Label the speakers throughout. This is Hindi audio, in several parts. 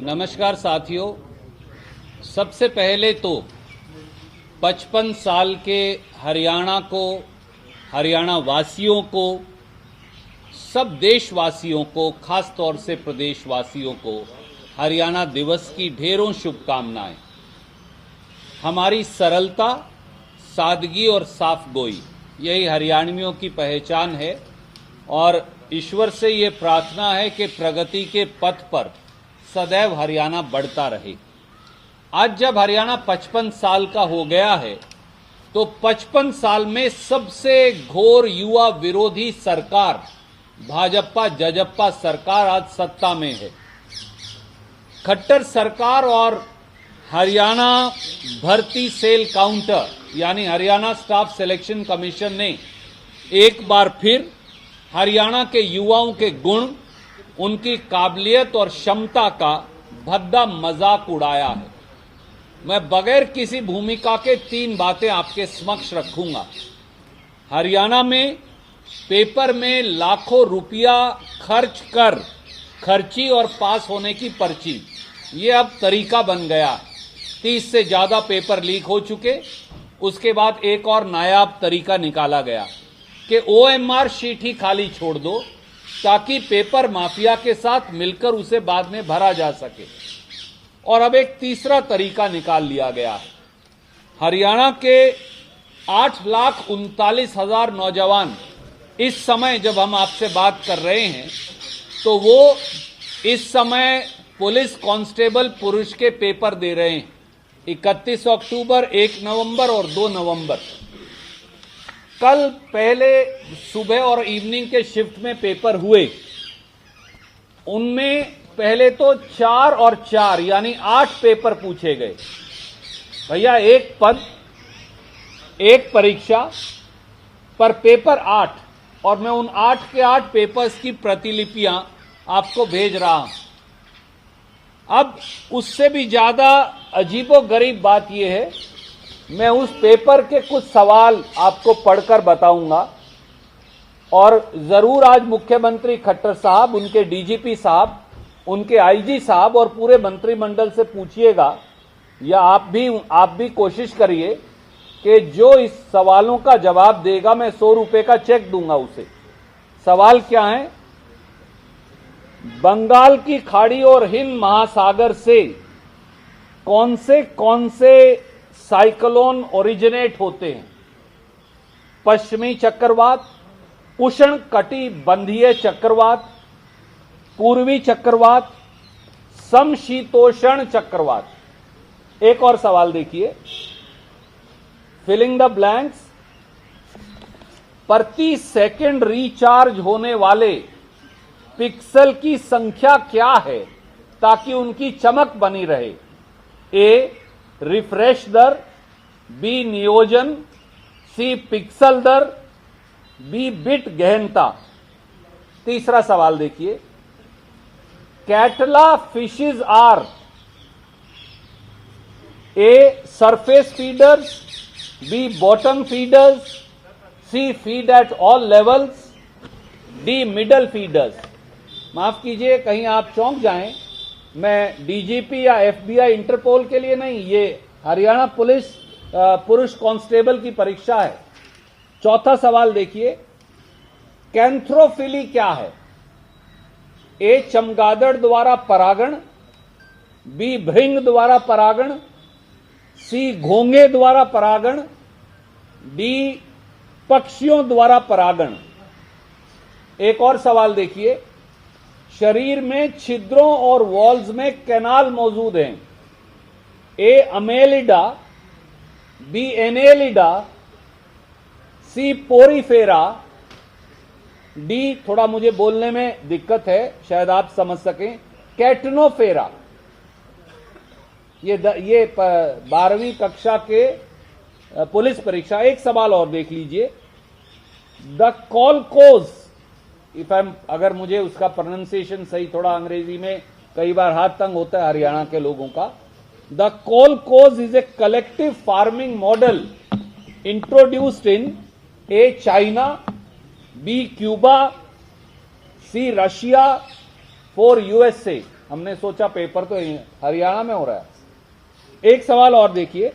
Speaker 1: नमस्कार साथियों, सबसे पहले तो 55 साल के हरियाणा को, हरियाणा वासियों को, सब देशवासियों को, खास तौर से प्रदेशवासियों को हरियाणा दिवस की ढेरों शुभकामनाएं। हमारी सरलता, सादगी और साफगोई यही हरियाणवियों की पहचान है और ईश्वर से ये प्रार्थना है कि प्रगति के पथ पर सदैव हरियाणा बढ़ता रहे। आज जब हरियाणा 55 साल का हो गया है तो 55 साल में सबसे घोर युवा विरोधी सरकार भाजपा जजप्पा सरकार आज सत्ता में है। खट्टर सरकार और हरियाणा भर्ती सेल काउंटर यानी हरियाणा स्टाफ सिलेक्शन कमीशन ने एक बार फिर हरियाणा के युवाओं के गुण, उनकी काबिलियत और क्षमता का भद्दा मजाक उड़ाया है। मैं बगैर किसी भूमिका के 3 बातें आपके समक्ष रखूंगा। हरियाणा में पेपर में लाखों रुपया खर्च कर खर्ची और पास होने की पर्ची, ये अब तरीका बन गया। 30 से ज्यादा पेपर लीक हो चुके। उसके बाद एक और नायाब तरीका निकाला गया कि OMR शीट ही खाली छोड़ दो ताकि पेपर माफिया के साथ मिलकर उसे बाद में भरा जा सके। और अब एक तीसरा तरीका निकाल लिया गया है। हरियाणा के 8,39,000 नौजवान इस समय जब हम आपसे बात कर रहे हैं तो वो इस समय पुलिस कांस्टेबल पुरुष के पेपर दे रहे हैं। 31 अक्टूबर, 1 नवंबर और 2 नवंबर। कल पहले सुबह और इवनिंग के शिफ्ट में पेपर हुए। उनमें पहले तो 4 और 4 यानी 8 पेपर पूछे गए। भैया, एक पद, एक परीक्षा पर पेपर 8, और मैं उन 8 के 8 पेपर्स की प्रतिलिपियां आपको भेज रहा हूं। अब उससे भी ज्यादा अजीबोगरीब बात यह है, मैं उस पेपर के कुछ सवाल आपको पढ़कर बताऊंगा और जरूर आज मुख्यमंत्री खट्टर साहब, उनके DGP साहब, उनके IG साहब और पूरे मंत्रिमंडल से पूछिएगा, या आप भी कोशिश करिए कि जो इस सवालों का जवाब देगा मैं 100 रुपए का चेक दूंगा उसे। सवाल क्या है? बंगाल की खाड़ी और हिंद महासागर से कौन से साइक्लोन ओरिजिनेट होते हैं? पश्चिमी चक्रवात, उष्ण कटिबंधीय चक्रवात, पूर्वी चक्रवात, समशीतोष्ण चक्रवात। एक और सवाल देखिए, फिलिंग द ब्लैंक्स। प्रति सेकंड रिचार्ज होने वाले पिक्सल की संख्या क्या है ताकि उनकी चमक बनी रहे? A रिफ्रेश दर, B नियोजन, C पिक्सल दर, B बिट गहनता। तीसरा सवाल देखिए, catla fishes are A surface feeders, B bottom feeders, C feed at all levels, D middle feeders. माफ कीजिए, कहीं आप चौंक जाएं, मैं DGP या FBI इंटरपोल के लिए नहीं, ये हरियाणा पुलिस पुरुष कांस्टेबल की परीक्षा है। चौथा सवाल देखिए, कैंथ्रोफिली क्या है? A चमगादड़ द्वारा परागण, B भृंग द्वारा परागण, C घोंगे द्वारा परागण, D पक्षियों द्वारा परागण। एक और सवाल देखिए, शरीर में छिद्रों और वॉल्स में कैनाल मौजूद हैं। A अमेलिडा, B Annelida, C Porifera, D थोड़ा मुझे बोलने में दिक्कत है, शायद आप समझ सकें, कैटनोफेरा। ये 12वीं कक्षा के पुलिस परीक्षा। एक सवाल और देख लीजिए, द कॉलकोज, अगर मुझे उसका प्रोनाउंसिएशन सही, थोड़ा अंग्रेजी में कई बार हाथ तंग होता है हरियाणा के लोगों का। The kolkhoz is a collective farming model introduced in A China, B Cuba, C Russia, 4 USA। हमने सोचा पेपर तो हरियाणा में हो रहा है। एक सवाल और देखिए,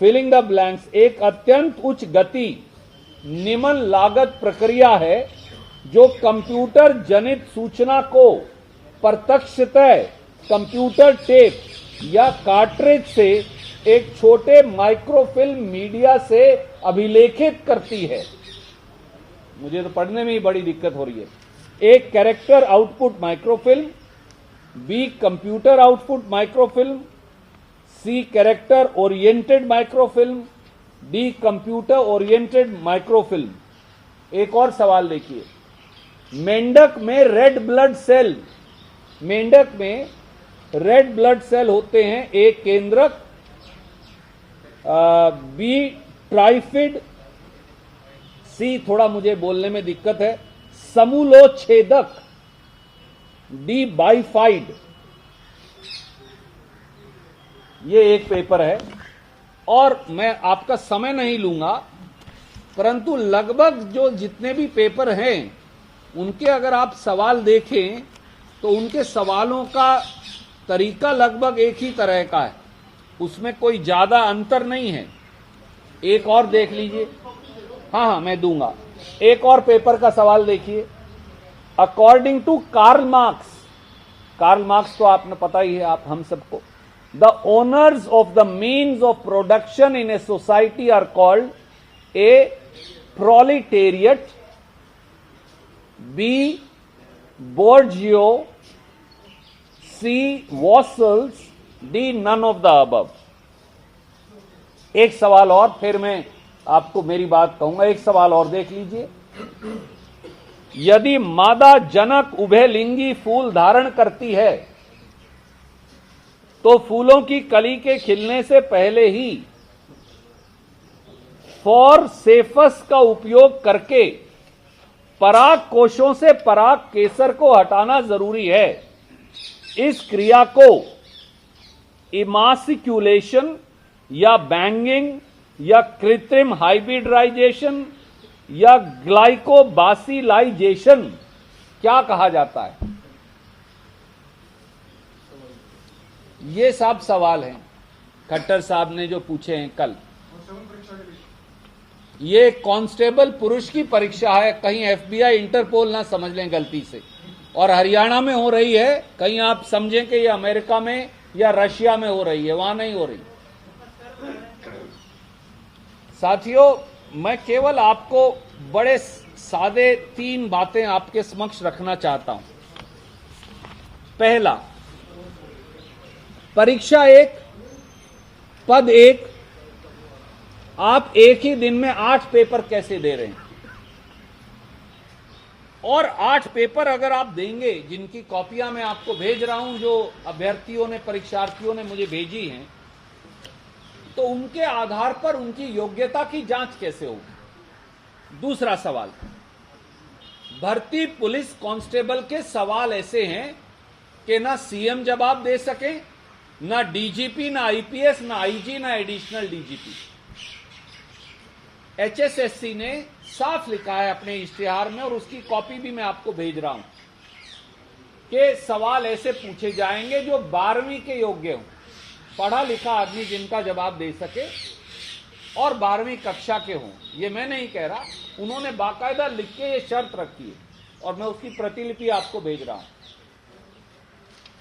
Speaker 1: फिलिंग द ब्लैंक्स। एक अत्यंत उच्च गति निम्न लागत प्रक्रिया है जो कंप्यूटर जनित सूचना को प्रत्यक्षतः कंप्यूटर टेप या कार्ट्रिज से एक छोटे माइक्रोफिल्म मीडिया से अभिलेखित करती है। मुझे तो पढ़ने में ही बड़ी दिक्कत हो रही है। एक character output microfilm, B computer output microfilm, C character oriented microfilm, D computer oriented microfilm. एक और सवाल देखिए, मेंढक में रेड ब्लड सेल, मेंढक में रेड ब्लड सेल होते हैं। ए केंद्रक, बी ट्राइफिड, सी थोड़ा मुझे बोलने में दिक्कत है समूलोच्छेदक, डी बाइफाइड। ये एक पेपर है और मैं आपका समय नहीं लूंगा, परंतु लगभग जो जितने भी पेपर हैं उनके अगर आप सवाल देखें तो उनके सवालों का तरीका लगभग एक ही तरह का है, उसमें कोई ज्यादा अंतर नहीं है। एक और देख लीजिए, हाँ मैं दूंगा। एक और पेपर का सवाल देखिए, according to Karl Marx, Karl Marx तो आपने पता ही है आप हम सबको, the owners of the means of production in a society are called A proletariat, B bourgeois, C vassals, D none of the above. एक सवाल और, फिर मैं आपको मेरी बात कहूंगा। एक सवाल और देख लीजिए, यदि मादा जनक उभयलिंगी फूल धारण करती है तो फूलों की कली के खिलने से पहले ही फॉरसेफस का उपयोग करके पराग कोशों से पराग केसर को हटाना जरूरी है। इस क्रिया को इमासिक्यूलेशन या बैंगिंग या कृत्रिम हाइब्रिडाइजेशन या ग्लाइकोबासिलाइजेशन क्या कहा जाता है? ये सब सवाल हैं खट्टर साहब ने जो पूछे हैं कल। ये कांस्टेबल पुरुष की परीक्षा है, कहीं एफबीआई इंटरपोल ना समझ लें गलती से, और हरियाणा में हो रही है, कहीं आप समझें कि ये अमेरिका में या रशिया में हो रही है, वहां नहीं हो रही। साथियों, मैं केवल आपको बड़े सादे 3 बातें आपके समक्ष रखना चाहता हूं। पहला, परीक्षा 1, पद 1, आप एक ही दिन में 8 पेपर कैसे दे रहे हैं? और 8 पेपर अगर आप देंगे, जिनकी कॉपियां मैं आपको भेज रहा हूं, जो अभ्यर्थियों ने, परीक्षार्थियों ने मुझे भेजी हैं, तो उनके आधार पर उनकी योग्यता की जांच कैसे होगी? दूसरा सवाल, भर्ती पुलिस कांस्टेबल के सवाल ऐसे हैं कि ना सीएम जवाब दे सके, ना डीजीपी, ना आईपीएस, ना आईजी, ना एडिशनल डीजीपी। एचएसएससी ने साफ लिखा है अपने इश्तिहार में, और उसकी कॉपी भी मैं आपको भेज रहा हूं, कि सवाल ऐसे पूछे जाएंगे जो 12वीं के योग्य हों, पढ़ा लिखा आदमी जिनका जवाब दे सके और 12वीं कक्षा के हों। ये मैं नहीं कह रहा, उन्होंने बाकायदा लिख के ये शर्त रखी है और मैं उसकी प्रतिलिपि आपको भेज रहा हूं।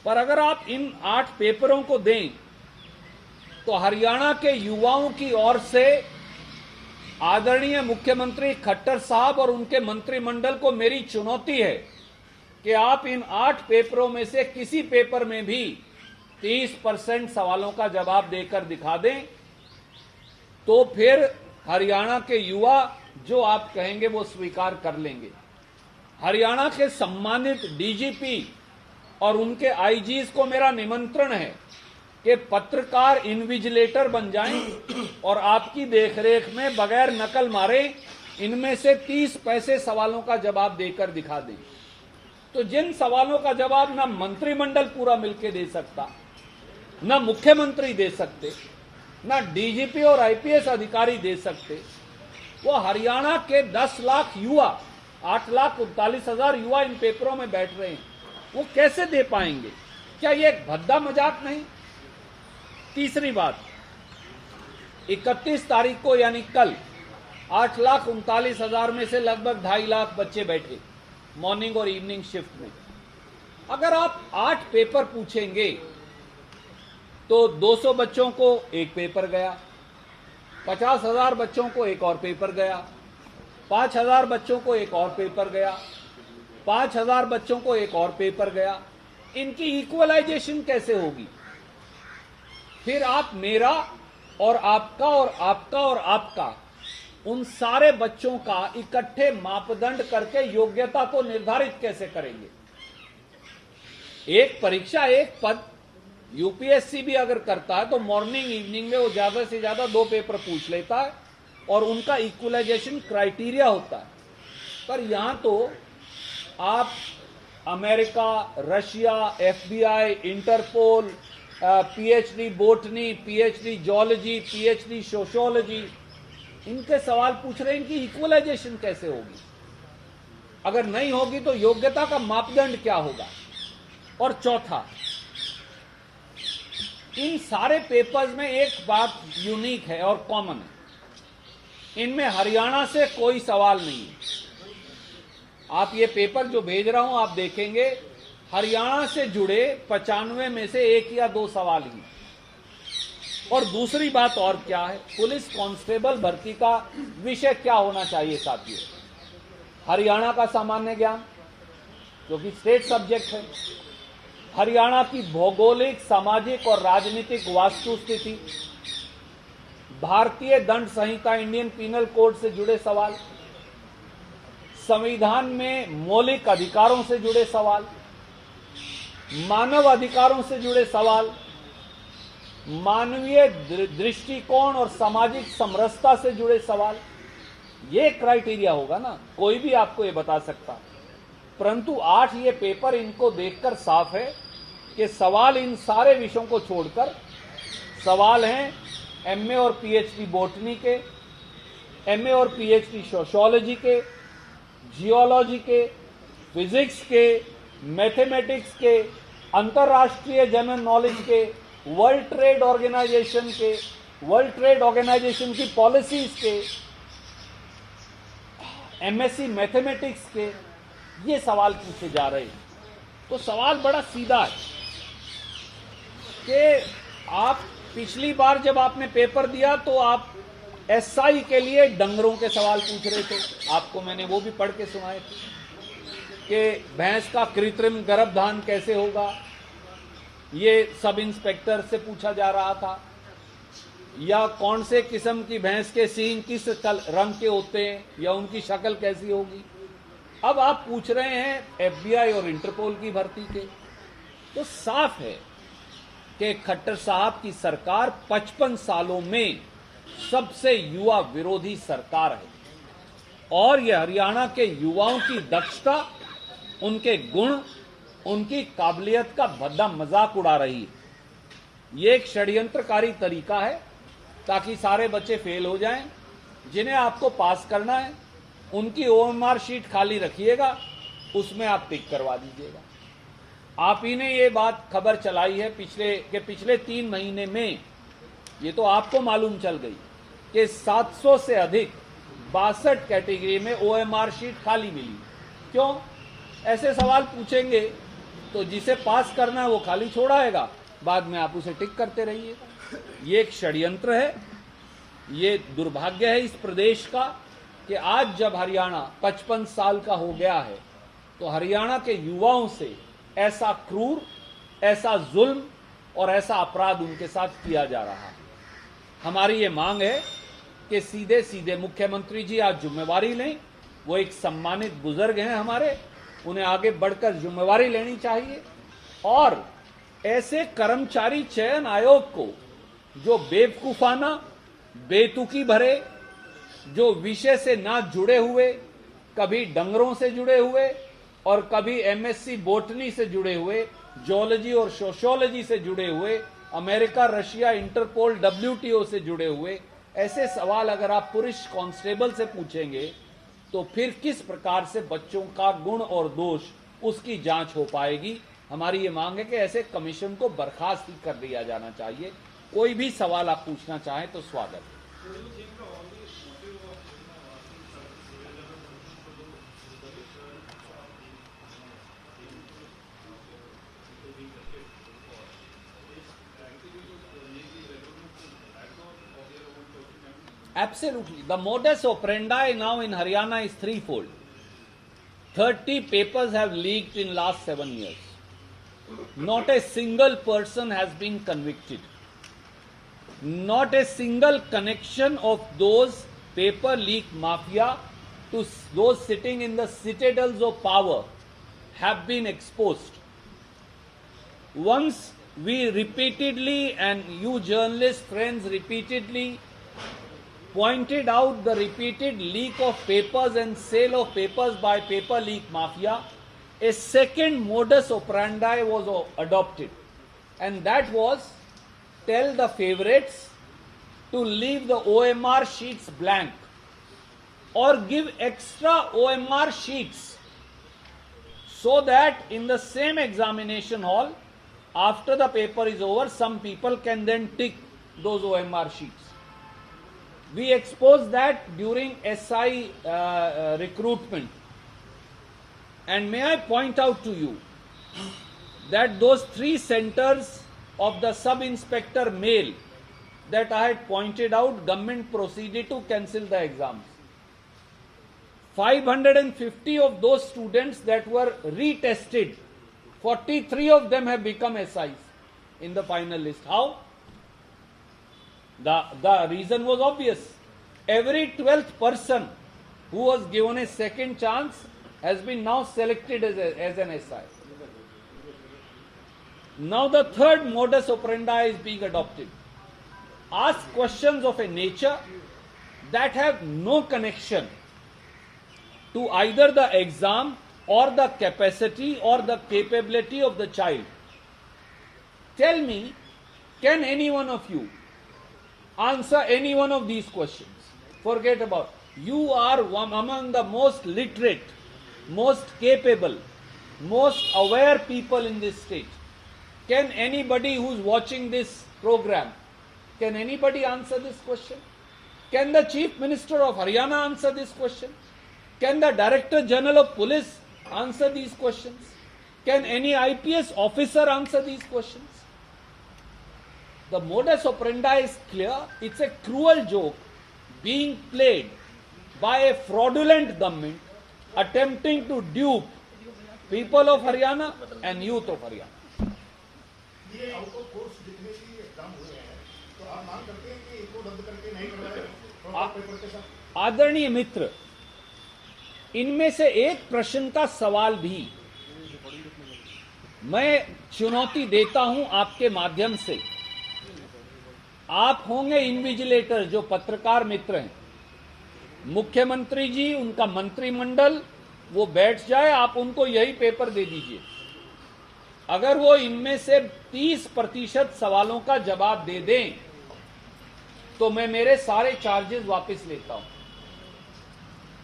Speaker 1: पर अगर आप इन 8 पेपरों को दें तो हरियाणा के युवाओं की ओर से आदरणीय मुख्यमंत्री खट्टर साहब और उनके मंत्रिमंडल को मेरी चुनौती है कि आप इन 8 पेपरों में से किसी पेपर में भी 30% सवालों का जवाब देकर दिखा दें, तो फिर हरियाणा के युवा जो आप कहेंगे वो स्वीकार कर लेंगे। हरियाणा के सम्मानित डीजीपी और उनके आईजीज को मेरा निमंत्रण है कि पत्रकार इन्विजिलेटर बन जाएं और आपकी देखरेख में बगैर नकल मारे इनमें से 30 पैसे सवालों का जवाब देकर दिखा दें। तो जिन सवालों का जवाब ना मंत्रिमंडल पूरा मिलकर दे सकता, ना मुख्यमंत्री दे सकते, ना डीजीपी और आईपीएस अधिकारी दे सकते, वो हरियाणा के 10 लाख युवा, 8,39,000 युवा इन पेपरों में बैठ रहे हैं, वो कैसे दे पाएंगे? क्या ये एक भद्दा मजाक नहीं? तीसरी बात, 31 तारीख को यानी कल 8,39,000 में से लगभग 2.5 लाख बच्चे बैठे मॉर्निंग और इवनिंग शिफ्ट में। अगर आप 8 पेपर पूछेंगे तो 200 बच्चों को एक पेपर गया, 50,000 बच्चों को एक और पेपर गया, 5,000 बच्चों को एक और पेपर गया, 5,000 बच्चों को एक और पेपर गया। इनकी इक्वलाइजेशन कैसे होगी? फिर आप मेरा और आपका और आपका और आपका उन सारे बच्चों का इकट्ठे मापदंड करके योग्यता को निर्धारित कैसे करेंगे? एक परीक्षा एक पद यूपीएससी भी अगर करता है तो मॉर्निंग इवनिंग में वो ज्यादा से ज्यादा 2 पेपर पूछ लेता है और उनका इक्वलाइजेशन क्राइटेरिया होता है। पर यहां तो आप America, Russia, FBI, Interpol, PhD botany, PhD geology, PhD sociology, इनके सवाल पूछ रहे हैं। इनकी इक्वलाइजेशन कैसे होगी? अगर नहीं होगी तो योग्यता का मापदंड क्या होगा? और चौथा, इन सारे पेपर्स में एक बात यूनिक है और कॉमन है, इनमें हरियाणा से कोई सवाल नहीं है। आप ये पेपर जो भेज रहा हूं आप देखेंगे, हरियाणा से जुड़े 95 में से 1 या 2 सवाल ही। और दूसरी बात और क्या है, पुलिस कांस्टेबल भर्ती का विषय क्या होना चाहिए साथियों? हरियाणा का सामान्य ज्ञान, जो कि स्टेट सब्जेक्ट है, हरियाणा की भौगोलिक, सामाजिक और राजनीतिक वास्तु स्थिति, भारतीय दंड संहिता इंडियन पीनल कोड से जुड़े सवाल, संविधान में मौलिक अधिकारों से जुड़े सवाल, मानव अधिकारों से जुड़े सवाल, मानवीय दृष्टिकोण और सामाजिक समरसता से जुड़े सवाल। ये क्राइटेरिया होगा ना, कोई भी आपको ये बता सकता। परंतु 8 ये पेपर इनको देखकर साफ है कि सवाल इन सारे विषयों को छोड़कर सवाल हैं एमए और पीएचडी बॉटनी के, एमए और पीएचडी सोशियोलॉजी के, जियोलॉजी के, फिजिक्स के, मैथमेटिक्स के, अंतरराष्ट्रीय जनरल नॉलेज के, वर्ल्ड ट्रेड ऑर्गेनाइजेशन के, वर्ल्ड ट्रेड ऑर्गेनाइजेशन की पॉलिसीज के, एमएससी मैथमेटिक्स के, ये सवाल पूछे जा रहे हैं। तो सवाल बड़ा सीधा है कि आप पिछली बार जब आपने पेपर दिया तो आप एसआई के लिए डंगरों के सवाल पूछ रहे थे, आपको मैंने वो भी पढ़ के सुनाए थे कि भैंस का कृत्रिम गर्भधान कैसे होगा, ये सब इंस्पेक्टर से पूछा जा रहा था, या कौन से किस्म की भैंस के सींग किस रंग के होते हैं या उनकी शक्ल कैसी होगी। अब आप पूछ रहे हैं एफबीआई और इंटरपोल की भर्ती के। तो साफ है कि खट्टर साहब की सरकार 55 सालों में सबसे युवा विरोधी सरकार है और यह हरियाणा के युवाओं की दक्षता, उनके गुण, उनकी काबिलियत का भद्दा मजाक उड़ा रही है। ये एक षड्यंत्रकारी तरीका है ताकि सारे बच्चे फेल हो जाएं। जिन्हें आपको पास करना है उनकी ओएमआर शीट खाली रखिएगा, उसमें आप टिक करवा दीजिएगा। आप ही ने ये बात खबर चलाई है पिछले 3 महीने में, ये तो आपको मालूम चल गई कि 700 से अधिक 62 कैटेगरी में ओएमआर शीट खाली मिली। क्यों? ऐसे सवाल पूछेंगे तो जिसे पास करना है वो खाली छोड़ाएगा, बाद में आप उसे टिक करते रहिएगा। ये एक षड्यंत्र है। ये दुर्भाग्य है इस प्रदेश का कि आज जब हरियाणा 55 साल का हो गया है तो हरियाणा के युवाओं से ऐसा क्रूर, ऐसा जुल्म और ऐसा अपराध उनके साथ किया जा रहा है। हमारी ये मांग है कि सीधे सीधे मुख्यमंत्री जी आज जिम्मेवारी लें। वो एक सम्मानित बुजुर्ग हैं हमारे, उन्हें आगे बढ़कर जिम्मेवारी लेनी चाहिए और ऐसे कर्मचारी चयन आयोग को जो बेवकूफाना, बेतुकी भरे, जो विषय से ना जुड़े हुए, कभी डंगरों से जुड़े हुए और कभी एमएससी बॉटनी से जुड़े हुए, जियोलॉजी और सोशियोलॉजी से जुड़े हुए, अमेरिका, रशिया, इंटरपोल, डब्ल्यूटीओ से जुड़े हुए ऐसे सवाल अगर आप पुलिस कांस्टेबल से पूछेंगे तो फिर किस प्रकार से बच्चों का गुण और दोष उसकी जांच हो पाएगी। हमारी ये मांग है कि ऐसे कमीशन को बर्खास्त ही कर दिया जाना चाहिए। कोई भी सवाल आप पूछना चाहें तो स्वागत है। Absolutely. The modus operandi now in Haryana is threefold. 30 papers have leaked in last 7 years. Not a single person has been convicted. Not a single connection of those paper leak mafia to those sitting in the citadels of power have been exposed. Once we repeatedly, and you journalist friends repeatedly, pointed out the repeated leak of papers and sale of papers by paper leak mafia, a second modus operandi was adopted, and that was tell the favorites to leave the OMR sheets blank or give extra OMR sheets so that in the same examination hall, after the paper is over, some people can then tick those OMR sheets. We exposed that during SI recruitment. And may I point out to you that those 3 centers of the sub-inspector male that I had pointed out, government proceeded to cancel the exams. 550 of those students that were retested, 43 of them have become SIs in the final list. How? The reason was obvious. Every 12th person who was given a second chance has been now selected as an SI. Now the third modus operandi is being adopted. Ask questions of a nature that have no connection to either the exam or the capacity or the capability of the child. Tell me, can any one of you answer any one of these questions? Forget about. You are among the most literate, most capable, most aware people in this state. Can anybody who's watching this program, can anybody answer this question? Can the Chief Minister of Haryana answer this question? Can the Director General of Police answer these questions? Can any IPS officer answer these questions? The modus operandi is clear. It's a cruel joke being played by a fraudulent government attempting to dupe people of Haryana and youth of Haryana.
Speaker 2: ये आउट ऑफ कोर्स जितने भी एग्जाम हुए हैं तो आप मांग करते हैं कि इनको रद्द करके नहीं करवाए पेपर के साथ?
Speaker 1: आदरणीय मित्र, इनमें से एक प्रश्न का सवाल भी मैं चुनौती देता हूं आपके माध्यम से। आप होंगे इन्विजिलेटर, जो पत्रकार मित्र हैं, मुख्यमंत्री जी, उनका मंत्रिमंडल, वो बैठ जाए, आप उनको यही पेपर दे दीजिए। अगर वो इनमें से 30% सवालों का जवाब दे दें तो मैं मेरे सारे चार्जेस वापस लेता हूं।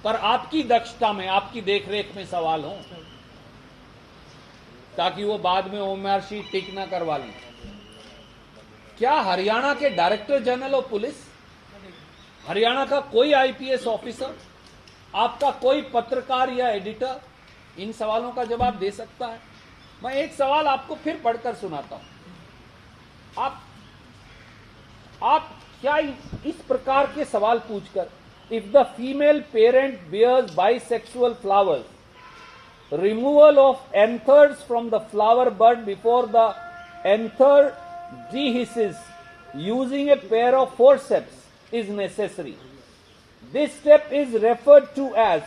Speaker 1: पर आपकी दक्षता में, आपकी देखरेख में सवाल हो, ताकि वो बाद में ओएमआर शीट टिक ना करवा लें। क्या हरियाणा के director general of police, Haryana का कोई आईपीएस ऑफिसर, आपका कोई पत्रकार या एडिटर इन सवालों का जवाब दे सकता है? मैं एक सवाल आपको फिर पढ़कर सुनाता हूं। आप क्या इस प्रकार के सवाल पूछकर, if the female parent bears bisexual flowers, removal of anthers from the flower bud before the anther dehisces using a pair of forceps is necessary. This step is referred to as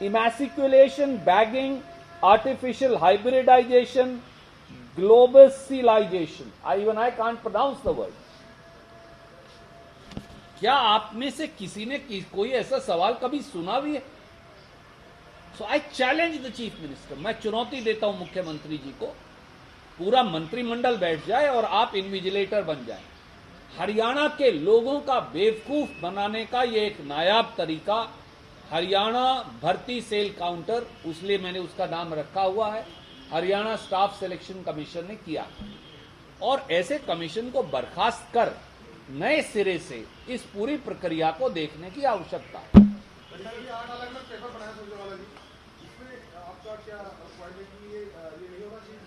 Speaker 1: emasculation, bagging, artificial hybridization, globalization. Even I can't pronounce the word. क्या आप में से किसी ने कोई ऐसा सवाल कभी सुना भी है? So I challenge the chief minister. मैं चुनौती देता हूं मुख्यमंत्री जी को, पूरा मंत्रिमंडल बैठ जाए और आप इन्विजिलेटर बन जाएं। हरियाणा के लोगों का बेवकूफ बनाने का ये एक नायाब तरीका हरियाणा भर्ती सेल काउंटर, इसलिए मैंने उसका नाम रखा हुआ है, हरियाणा स्टाफ सिलेक्शन कमीशन ने किया, और ऐसे कमीशन को बर्खास्त कर नए सिरे से इस पूरी प्रक्रिया को देखने की आवश्यकता है।
Speaker 2: ये 8 अलग-अलग पेपर बनाए सुरजेवाला जी, इसमें आपका क्या पॉइंट है कि ये नहीं होना चाहिए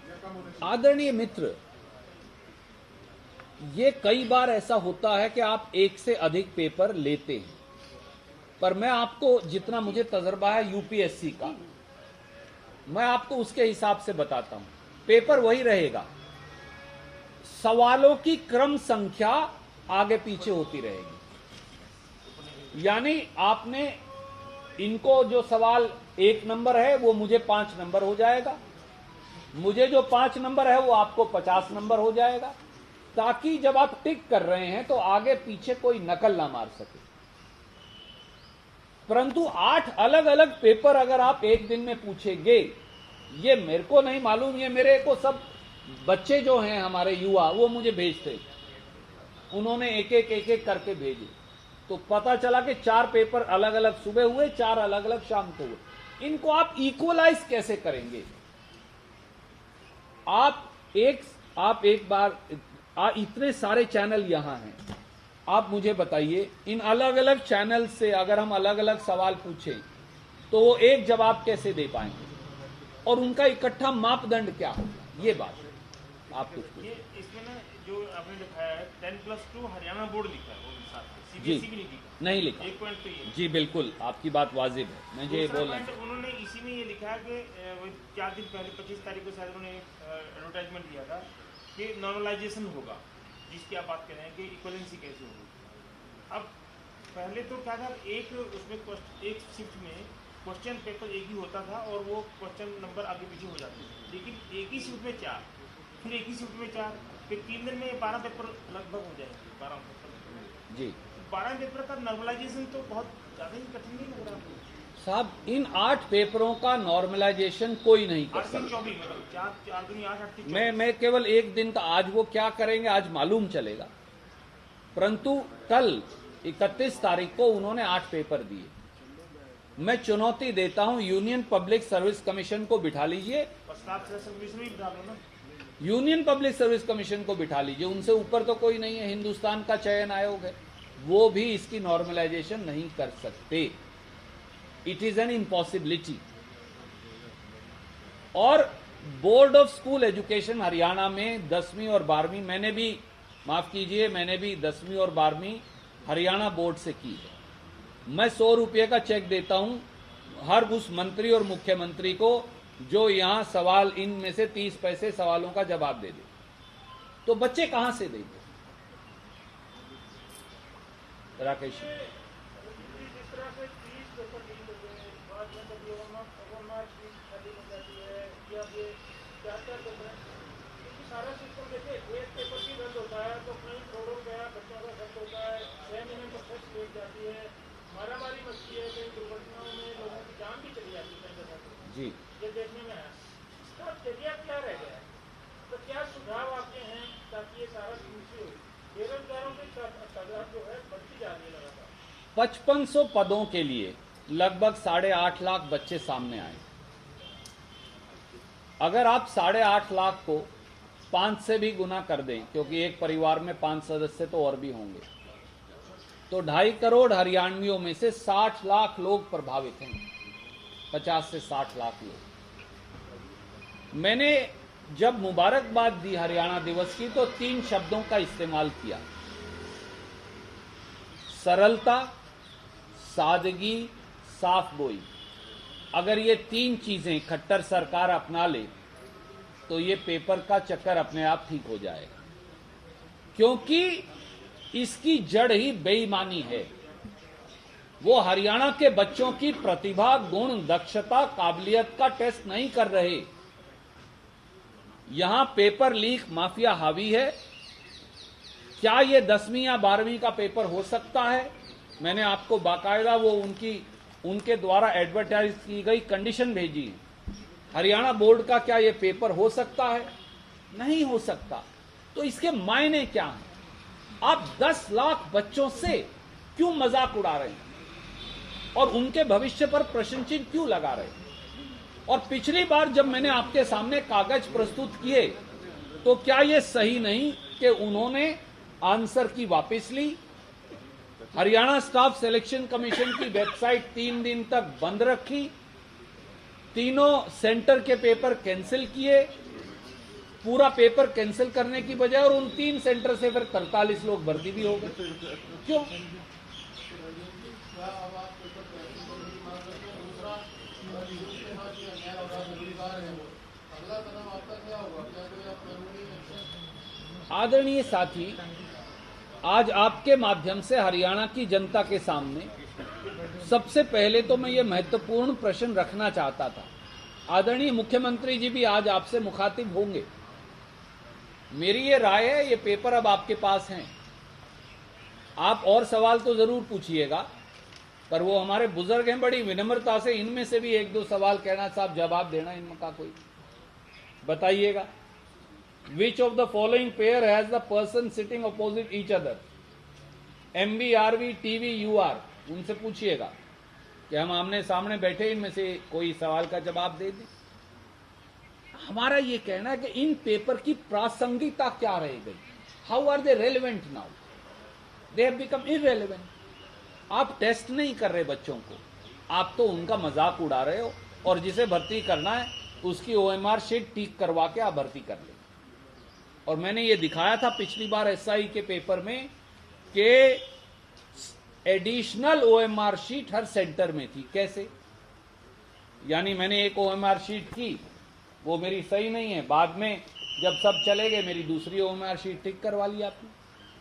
Speaker 2: या कम होना चाहिए?
Speaker 1: आदरणीय मित्र, ये कई बार ऐसा होता है कि आप एक से अधिक पेपर लेते हैं, पर मैं आपको, जितना मुझे तजर्बा है यूपीएससी का, मैं आपको उसके हिसाब से बताता हूं। पेपर वही रहेगा, सवालों की क्रम संख्या आगे पीछे होती रहेगी। यानी आपने इनको जो सवाल 1 नंबर है वो मुझे 5 नंबर हो जाएगा, मुझे जो 5 नंबर है वो आपको 50 नंबर हो जाएगा, ताकि जब आप टिक कर रहे हैं तो आगे पीछे कोई नकल ना मार सके। परंतु 8 अलग अलग पेपर अगर आप एक दिन में पूछेंगे, ये मेरे को नहीं मालूम, ये मेरे को सब बच्चे जो हैं हमारे युवा वो मुझे भेजते, उन्होंने एक एक करके भेजे, तो पता चला कि 4 पेपर अलग अलग सुबह हुए, 4 अलग अलग शाम को हुए। इनको आप इक्वलाइज कैसे करेंगे? आप एक बार इतने सारे चैनल यहां हैं, आप मुझे बताइए, इन अलग अलग चैनल से अगर हम अलग अलग सवाल पूछें तो वो एक जवाब कैसे दे पाएंगे, और उनका इकट्ठा मापदंड क्या होगा? ये बात आप कुछ
Speaker 3: ये इसमें ना जो आपने लिखा है 10+2 हरियाणा बोर्ड लिखा है, वो सीबीएसई भी
Speaker 1: नहीं लिखा।
Speaker 3: एक पॉइंट तो ये
Speaker 1: जी बिल्कुल, आपकी बात वाजिब है, मैं ये बोल रहा हूं।
Speaker 3: उन्होंने इसी में ये लिखा है कि 4 दिन पहले 25 तारीख को शायद उन्होंने एडवर्टाइजमेंट दिया था कि नॉर्मलाइजेशन होगा, जिसकी आप बात कर रहे हैं कि इक्वलेंसी कैसे होगी। अब पहले तो क्या था, एक शिफ्ट में क्वेश्चन पेपर एक ही होता था और वो क्वेश्चन नंबर आगे पीछे हो जाते थे, लेकिन एक ही शिफ्ट में 4, फिर एक ही शिफ्ट में 4, फिर 3 दिन में 12 पेपर लगभग हो जाएंगे। 12 पेपर
Speaker 1: जी,
Speaker 3: 12 पेपर का नॉर्मलाइजेशन तो बहुत ज़्यादा ही कठिन नहीं लग रहा आपको?
Speaker 1: साहब, इन 8 पेपरों का नॉर्मलाइजेशन कोई नहीं कर सकता।
Speaker 3: 24 मतलब 4 दूनी 8, 8 3
Speaker 1: मैं केवल एक दिन का, आज वो क्या करेंगे आज मालूम चलेगा, परंतु कल 31 तारीख को उन्होंने 8 पेपर दिए। मैं चुनौती देता हूं, यूनियन पब्लिक सर्विस कमीशन को बिठा लीजिए, यूनियन पब्लिक सर्विस कमीशन को बिठा लीजिए, उनसे ऊपर तो कोई नहीं है, हिंदुस्तान का चयन आयोग है, वो भी इसकी नॉर्मलाइजेशन नहीं कर सकते। It is an impossibility. और board of school education Haryana में 10वीं और 12वीं, मैंने भी 10वीं और 12वीं हरियाणा बोर्ड से की है। मैं 100 रुपये का चेक देता हूं हर उस मंत्री और मुख्यमंत्री को जो यहां सवाल, इनमें से 30 पैसे सवालों का जवाब दे दे, तो बच्चे कहां से देंगे? राकेश,
Speaker 3: सारा सिस्टम देखिए, एक पेपर की रद्द होता है तो कहीं करोड़ों रुपया बच्चों का खर्च होता है, 6 महीने में खर्च लेट जाती है, मारामारी मचती है, कई दुर्घटनाओं में लोगों की जान भी चली जाती है।
Speaker 1: जी, ये
Speaker 3: देखने में आया, इसका जरिया क्या रह गया है? तो क्या सुझाव आपके हैं ताकि ये सारा समस्या हो? बेरोजगारों की तादाद जो है बढ़ती जा रही है लगातार।
Speaker 1: 5500 पदों के लिए लगभग 8.5 लाख बच्चे सामने आए। अगर आप 8.5 लाख को 5 से भी गुना कर दें, क्योंकि एक परिवार में 5 सदस्य तो और भी होंगे, तो 2.5 करोड़ हरियाणवियों में से 60 लाख लोग प्रभावित हैं, 50 से 60 लाख लोग। मैंने जब मुबारकबाद दी हरियाणा दिवस की तो 3 शब्दों का इस्तेमाल किया: सरलता, सादगी, साफ गोई। अगर ये 3 चीजें खट्टर सरकार अपना ले तो ये पेपर का चक्कर अपने आप ठीक हो जाएगा, क्योंकि इसकी जड़ ही बेईमानी है। वो हरियाणा के बच्चों की प्रतिभा, गुण, दक्षता, काबिलियत का टेस्ट नहीं कर रहे। यहां पेपर लीक माफिया हावी है। क्या ये 10वीं या 12वीं का पेपर हो सकता है? मैंने आपको बाकायदा वो उनके द्वारा एडवर्टाइज की गई कंडीशन भेजी है। हरियाणा बोर्ड का क्या ये पेपर हो सकता है? नहीं हो सकता। तो इसके मायने क्या हैं? आप 10 लाख बच्चों से क्यों मजाक उड़ा रहे हैं? और उनके भविष्य पर प्रश्न चिन्ह क्यों लगा रहे हैं? और पिछली बार जब मैंने आपके सामने कागज प्रस्तुत किए तो क्या यह सही नहीं कि उन्होंने आंसर की वापस ली, हरियाणा स्टाफ सिलेक्शन कमीशन की वेबसाइट 3 दिन तक बंद रखी, तीनों सेंटर के पेपर कैंसिल किए, पूरा पेपर कैंसिल करने की बजाय, और उन 3 सेंटर से फिर 43 लोग भर्ती भी हो गए। क्यों? आदरणीय साथी, आज आपके माध्यम से हरियाणा की जनता के सामने सबसे पहले तो मैं ये महत्वपूर्ण प्रश्न रखना चाहता था। आदरणीय मुख्यमंत्री जी भी आज आपसे मुखातिब होंगे। मेरी ये राय है, ये पेपर अब आपके पास हैं, आप और सवाल तो जरूर पूछिएगा, पर वो हमारे बुजुर्ग हैं, बड़ी विनम्रता से इनमें से भी 1-2 सवाल कहना साहब, जवाब देना इनका कोई बताइएगा। Which of the following pair has the person sitting opposite each other? MB, RV, TV, UR, उनसे पूछिएगा कि हम आमने सामने बैठे, इनमें से कोई सवाल का जवाब दे दे। हमारा ये कहना है कि इन पेपर की प्रासंगिकता क्या रह गई? How are they relevant now? They have become irrelevant. आप टेस्ट नहीं कर रहे बच्चों को, आप तो उनका मजाक उड़ा रहे हो, और जिसे भर्ती करना है उसकी OMR शीट ठीक करवा के आप भर्ती कर ले। और मैंने ये दिखाया था पिछली बार SI के पेपर में कि एडिशनल OMR शीट हर सेंटर में थी। कैसे? यानी मैंने एक OMR शीट की, वो मेरी सही नहीं है, बाद में जब सब चले गए मेरी दूसरी OMR शीट ठीक करवा ली आपने।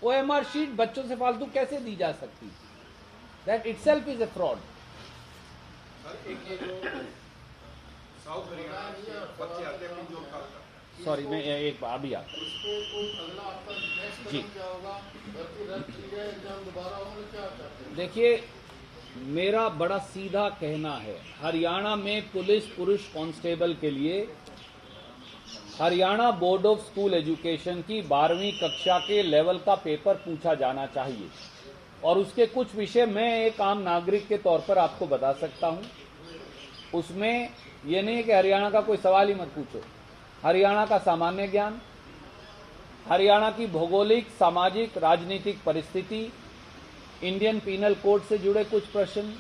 Speaker 1: OMR शीट बच्चों से फालतू कैसे दी जा सकती? That itself is a fraud. Sorry, मैं एक बार अभी आता जी। देखिए, मेरा बड़ा सीधा कहना है, हरियाणा में पुलिस पुरुष कांस्टेबल के लिए Haryana board of school education की 12वीं कक्षा के लेवल का पेपर पूछा जाना चाहिए, और उसके कुछ विषय मैं एक आम नागरिक के तौर पर आपको बता सकता हूं। उसमें यह नहीं है कि हरियाणा का कोई सवाल ही मत पूछो। हरियाणा का सामान्य ज्ञान, हरियाणा की भौगोलिक, सामाजिक, राजनीतिक परिस्थिति, इंडियन पीनल कोड से जुड़े कुछ प्रश्न,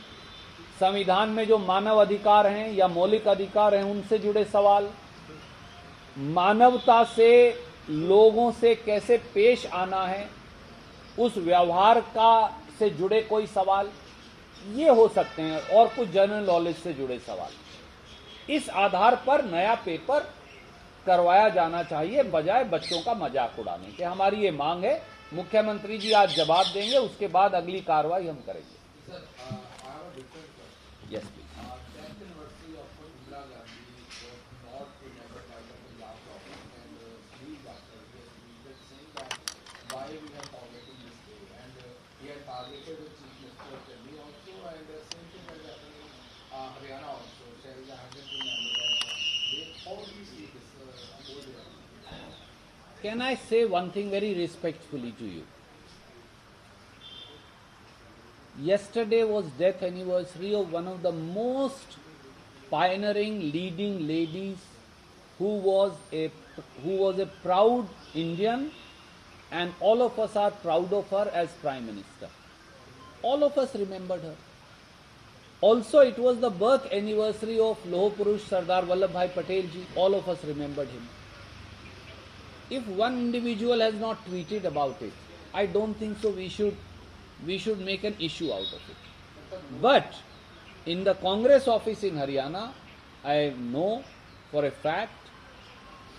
Speaker 1: संविधान में जो मानव अधिकार हैं या मौलिक अधिकार हैं उनसे जुड़े सवाल, मानवता से लोगों से कैसे पेश आना है उस व्यवहार का से जुड़े कोई सवाल, ये हो सकते हैं, और कुछ जनरल नॉलेज से जुड़े सवाल। इस आधार पर नया पेपर करवाया जाना चाहिए, बजाय बच्चों का मजाक उड़ाने के। हमारी ये मांग है। मुख्यमंत्री जी आज जवाब देंगे, उसके बाद अगली कार्रवाई हम करेंगे। Yes please. Can I say one thing very respectfully to you? Yesterday was death anniversary of one of the most pioneering leading ladies who was a proud Indian, and all of us are proud of her as Prime Minister. All of us remembered her. Also, it was the birth anniversary of Loh Purush Sardar Vallabhbhai Patel ji. All of us remembered him. If one individual has not tweeted about it, I don't think so we should make an issue out of it. But in the Congress office in Haryana, I know for a fact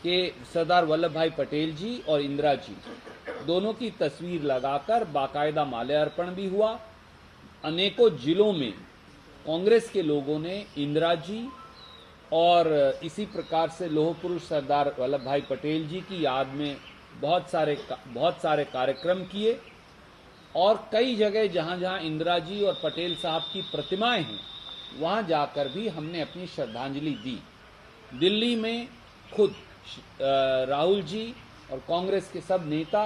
Speaker 1: कि सरदार वल्लभ भाई पटेल जी और इंदिरा जी दोनों की तस्वीर लगाकर बाकायदा माल्यार्पण भी हुआ। अनेकों जिलों में कांग्रेस के लोगों ने इंदिरा जी और इसी प्रकार से लौह पुरुष सरदार वल्लभ भाई पटेल जी की याद में बहुत सारे कार्यक्रम किए, और कई जगह जहां जहां इंदिरा जी और पटेल साहब की प्रतिमाएं हैं वहां जाकर भी हमने अपनी श्रद्धांजलि दी। दिल्ली में खुद राहुल जी और कांग्रेस के सब नेता,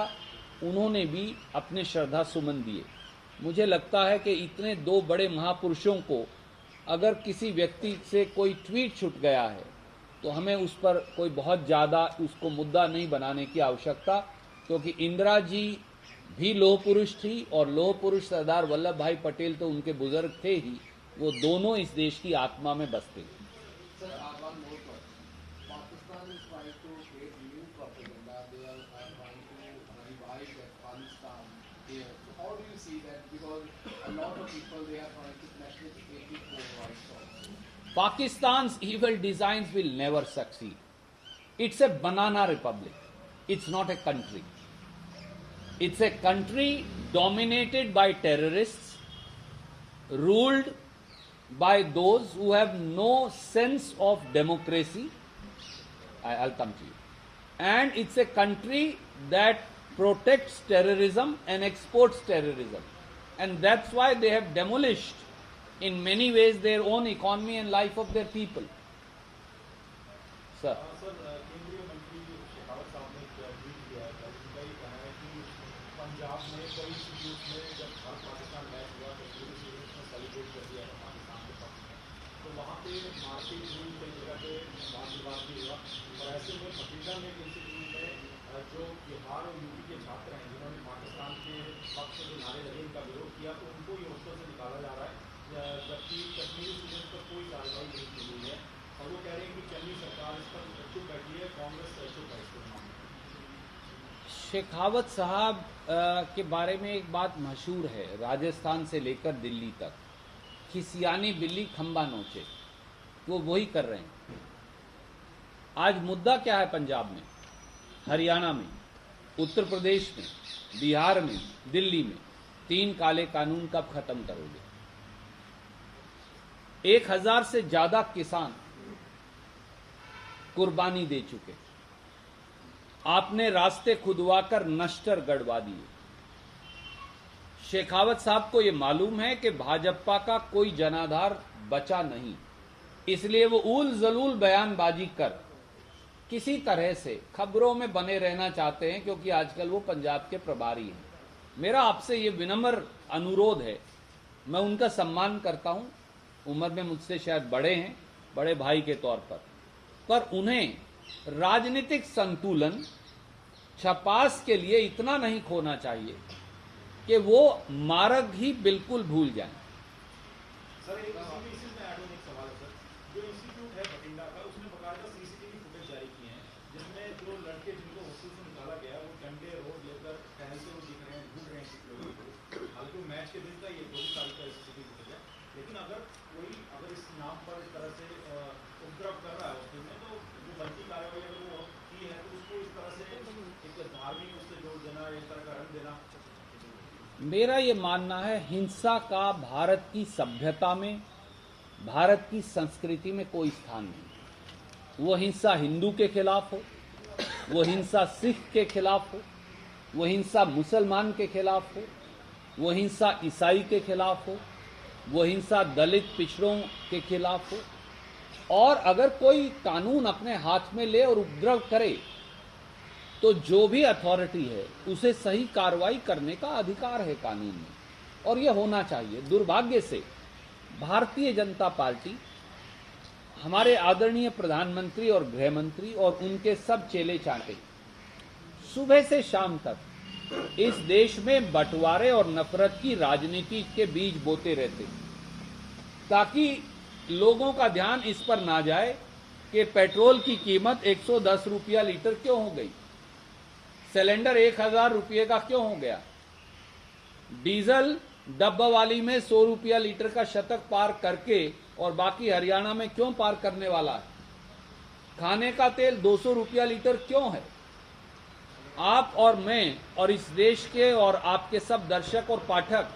Speaker 1: उन्होंने भी अपने श्रद्धा सुमन दिए। मुझे लगता है कि इतने दो बड़े महापुरुषों को अगर किसी व्यक्ति से कोई ट्वीट छूट गया है तो हमें उस पर कोई बहुत ज़्यादा उसको मुद्दा नहीं बनाने की आवश्यकता, क्योंकि इंदिरा जी भी लौह पुरुष थी और लौह पुरुष सरदार वल्लभ भाई पटेल तो उनके बुजुर्ग थे ही, वो दोनों इस देश की आत्मा में बसते हैं।
Speaker 4: Sir, one more point. Pakistan is trying to create new propaganda. They are trying to revive Afghanistan here. So how do you see that? Because a lot of people, they are trying to connect with 84 rights also.
Speaker 1: Pakistan's evil designs will never succeed. It's a banana republic. It's not a country. It's a country dominated by terrorists, ruled by those who have no sense of democracy. I'll come to you. And it's a country that protects terrorism and exports terrorism. And that's why they have demolished in many ways their own economy and life of their people. Sir.
Speaker 2: Sir केंद्रीय मंत्री शेखावत साहब ने एक ट्वीट किया है, उनका ये कहना है कि पंजाब में कई इंस्टीट्यूट में जब भारत पाकिस्तान मैच हुआ तो पूरे स्टूडेंट्स ने सेलिब्रेट कर दिया था पाकिस्तान के पक्ष में, तो वहाँ पे मारपीट हुई, कई जगह पे वाद विवाद भी हुआ। और ऐसे में भतीजा में एक इंस्टीट्यूट में जो बिहार और यूपी के छात्र हैं जिन्होंने पाकिस्तान के पक्ष में जो नारे लगे उनका विरोध किया, तो उनको ये हॉस्टल से निकाला जा रहा है, जबकि कश्मीरी स्टूडेंट्स पर कोई कार्रवाई नहीं की गई है। और वो कह रहे हैं कि चन्नी सरकार इस पर चुप बैठी है, कांग्रेस चुप है इसके मामले।
Speaker 1: शेखावत साहब के बारे में एक बात मशहूर है, राजस्थान से लेकर दिल्ली तक, खिसियानी बिल्ली खंबा नोचे, वो वही कर रहे हैं। आज मुद्दा क्या है पंजाब में, हरियाणा में, उत्तर प्रदेश में, बिहार में, दिल्ली में? 3 काले कानून कब खत्म करोगे? 1000 से ज्यादा किसान कुर्बानी दे चुके, आपने रास्ते खुदवाकर नश्तर गड़वा दिए। शेखावत साहब को यह मालूम है कि भाजपा का कोई जनाधार बचा नहीं, इसलिए वो उल जलूल बयानबाजी कर किसी तरह से खबरों में बने रहना चाहते हैं, क्योंकि आजकल वो पंजाब के प्रभारी हैं। मेरा आपसे ये विनम्र अनुरोध है, मैं उनका सम्मान करता हूं, उम्र में मुझसे शायद बड़े हैं, बड़े भाई के तौर पर उन्हें राजनीतिक संतुलन छपास के लिए इतना नहीं खोना चाहिए कि वो मार्ग ही बिल्कुल भूल जाएं।
Speaker 2: सर एक इसी में ऐड होने एक सवाल है सर, जो इंस्टीट्यूट है बठिंडा का, उसने बकायदा सीसीटीवी फुटेज जारी की है जिसमें जो लड़के जिनको हॉस्टल से निकाला गया वो डंडे रोड लेकर टहलते हुए दिख रहे हैं, घूम रहे हैं कुछ लोगों को। हालांकि मैच के दिन का ये 24 तारीख का सीसीटीवी फुटेज है, लेकिन अगर इस नाम पर इस तरह से उपद्रव कर रहा है हॉस्टल में, तो जो बनती कार्रवाई अगर वो की है तो उसको इस तरह से एक धार्मिक उससे जोड़ देना, इस तरह का रंग देना।
Speaker 1: मेरा ये मानना है, हिंसा का भारत की सभ्यता में, भारत की संस्कृति में कोई स्थान नहीं। वो हिंसा हिंदू के खिलाफ हो, वो हिंसा सिख के खिलाफ हो, वो हिंसा मुसलमान के खिलाफ हो, वो हिंसा ईसाई के खिलाफ हो, वो हिंसा दलित पिछड़ों के खिलाफ हो। और अगर कोई कानून अपने हाथ में ले और उपद्रव करे तो जो भी अथॉरिटी है उसे सही कार्रवाई करने का अधिकार है कानून में, और यह होना चाहिए। दुर्भाग्य से भारतीय जनता पार्टी, हमारे आदरणीय प्रधानमंत्री और गृह मंत्री और उनके सब चेले चाटे सुबह से शाम तक इस देश में बंटवारे और नफरत की राजनीति के बीज बोते रहते, ताकि लोगों का ध्यान इस पर ना जाए कि पेट्रोल की कीमत 110 रुपया लीटर क्यों हो गई, सिलेंडर 1000 रुपये का क्यों हो गया, डीजल डब्बा वाली में 100 रुपया लीटर का शतक पार करके और बाकी हरियाणा में क्यों पार करने वाला है, खाने का तेल 200 रुपया लीटर क्यों है। आप और मैं और इस देश के और आपके सब दर्शक और पाठक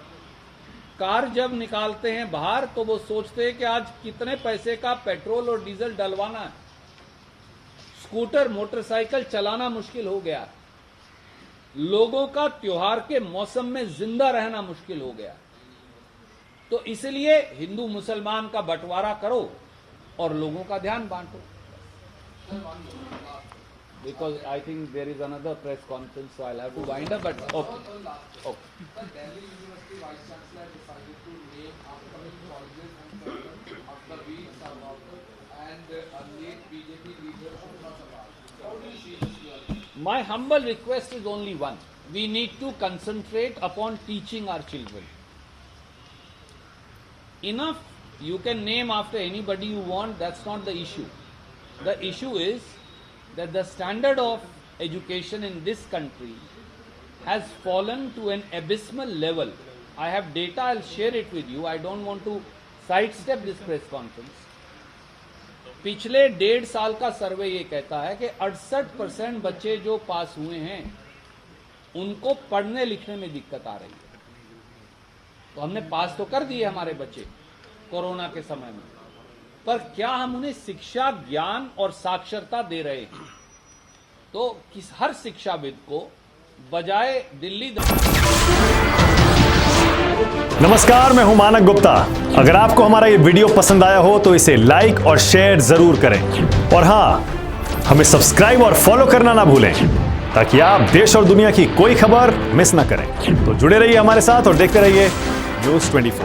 Speaker 1: कार जब निकालते हैं बाहर तो वो सोचते हैं कि आज कितने पैसे का पेट्रोल और डीजल डलवाना है। स्कूटर मोटरसाइकिल चलाना मुश्किल हो गया, लोगों का त्योहार के मौसम में जिंदा रहना मुश्किल हो गया। तो इसलिए हिंदू मुसलमान का बंटवारा करो और लोगों का ध्यान बांटो। because I think there is another press conference, so I'll have to wind up. But okay.
Speaker 4: One last
Speaker 1: Okay.
Speaker 4: The Delhi University Vice Chancellor decided to name upcoming colleges and colleges after Veer Savarkar and a late BJP leader Shubha Savarkar. How do you see this development?
Speaker 1: My humble request is only one. We need to concentrate upon teaching our children. Enough, you can name after anybody you want, that's not the issue. The issue is that the standard of education in this country has fallen to an abysmal level. I have data, I'll share it with you. I don't want to sidestep this press conference. पिछले 1.5 साल का सर्वे ये कहता है कि 68% बच्चे जो पास हुए हैं उनको पढ़ने लिखने में दिक्कत आ रही है। तो हमने पास तो कर दिए हमारे बच्चे कोरोना के समय में, पर क्या हम उन्हें शिक्षा, ज्ञान और साक्षरता दे रहे हैं? तो हर शिक्षाविद को बजाय दिल्ली
Speaker 5: नमस्कार, मैं हूं मानक गुप्ता। अगर आपको हमारा ये वीडियो पसंद आया हो तो इसे लाइक और शेयर जरूर करें, और हां, हमें सब्सक्राइब और फॉलो करना ना भूलें ताकि आप देश और दुनिया की कोई खबर मिस ना करें। तो जुड़े रहिए हमारे साथ और देखते रहिए News 24।